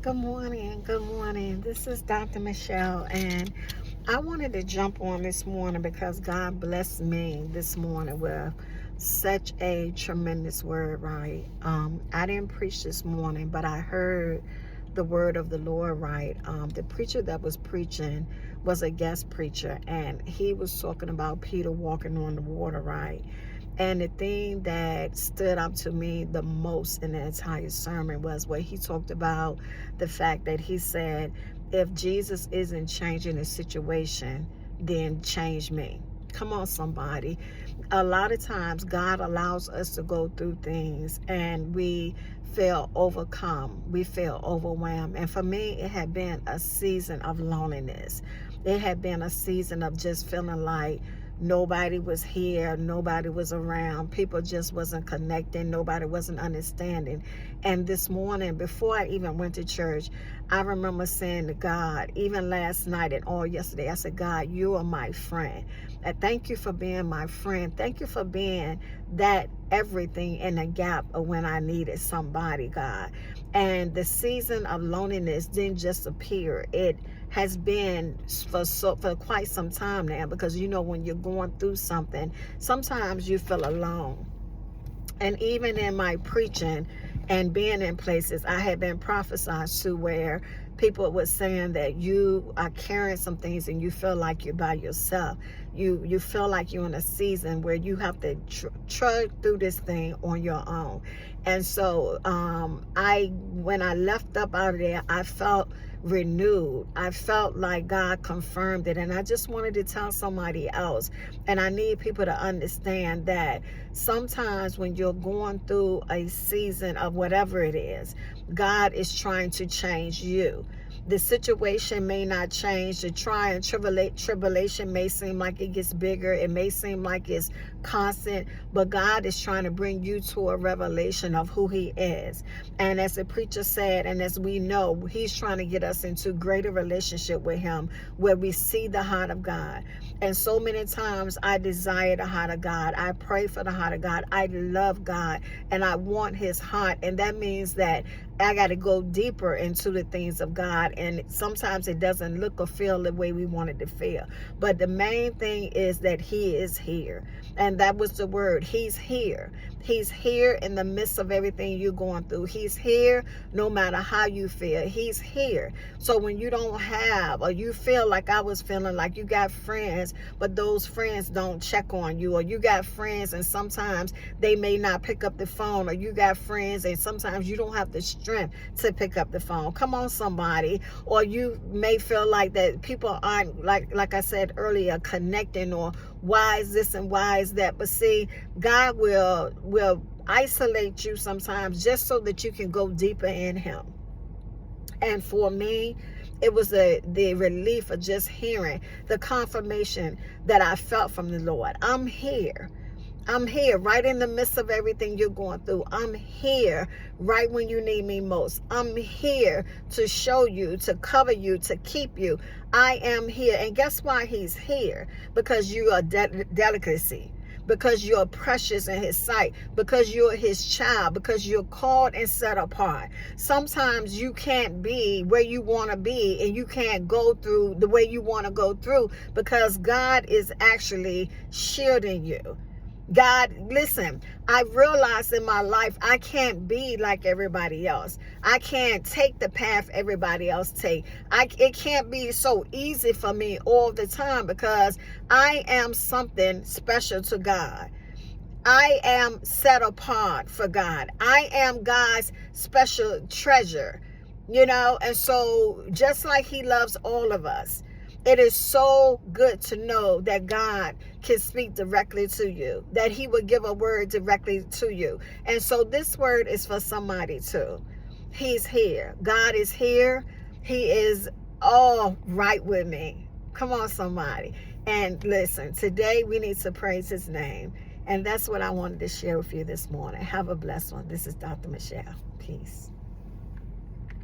Good morning. Good morning. This is Dr. Michelle, and I wanted to jump on this morning because God blessed me this morning with such a tremendous word, right? I didn't preach this morning, but I heard the word of the Lord, right? The preacher that was preaching was a guest preacher, and he was talking about Peter walking on the water, right? And the thing that stood out to me the most in the entire sermon was where he talked about the fact that he said, if Jesus isn't changing the situation, then change me. Come on, somebody. A lot of times, God allows us to go through things and we feel overcome. We feel overwhelmed. And for me, it had been a season of loneliness. It had been a season of just feeling like nobody was here, nobody was around, people just wasn't connecting, nobody wasn't understanding. And this morning, before I even went to church, I remember saying to God, even last night and all yesterday, I said, God, you are my friend. And thank you for being my friend. Thank you for being that everything in the gap of when I needed somebody, God. And the season of loneliness didn't just appear. It has been for quite some time now, because when you're going through something, sometimes you feel alone. And even in my preaching and being in places, I had been prophesied to where people were saying that you are carrying some things and you feel like you're by yourself. You feel like you're in a season where you have to trudge through this thing on your own. And so when I left up out of there, I felt renewed. I felt like God confirmed it. And I just wanted to tell somebody else. And I need people to understand that sometimes when you're going through a season of whatever it is, God is trying to change you. The situation may not change. The trial and tribulation may seem like it gets bigger. It may seem like it's constant, but God is trying to bring you to a revelation of who He is. And as the preacher said, and as we know, He's trying to get us into greater relationship with Him, where we see the heart of God. And so many times I desire the heart of God. I pray for the heart of God. I love God and I want His heart. And that means that I got to go deeper into the things of God. And sometimes it doesn't look or feel the way we want it to feel. But the main thing is that He is here. And that was the word. He's here. He's here in the midst of everything you're going through. He's here no matter how you feel. He's here. So when you don't have, or you feel like I was feeling like you got friends, but those friends don't check on you, or you got friends and sometimes they may not pick up the phone, or you got friends and sometimes you don't have the strength to pick up the phone. Come on, somebody. Or you may feel like that people aren't, like I said earlier, connecting, or why is this and why is that. But see, God will isolate you sometimes just so that you can go deeper in Him. And for me, it was the relief of just hearing the confirmation that I felt from the Lord. I'm here. I'm here right in the midst of everything you're going through. I'm here right when you need me most. I'm here to show you, to cover you, to keep you. I am here. And guess why He's here? Because you are delicacy. Because you're precious in His sight, because you're His child, because you're called and set apart. Sometimes you can't be where you want to be, and you can't go through the way you want to go through, because God is actually shielding you. God, listen, I realized in my life I can't be like everybody else. I can't take the path everybody else take. It can't be so easy for me all the time, because I am something special to God. I am set apart for God. I am God's special treasure, and so just like He loves all of us, it is so good to know that God can speak directly to you, that He would give a word directly to you. And so this word is for somebody too. He's here. God is here. He is all right with me. Come on, somebody. And listen, today we need to praise His name. And that's what I wanted to share with you this morning. Have a blessed one. This is Dr. Michelle. Peace.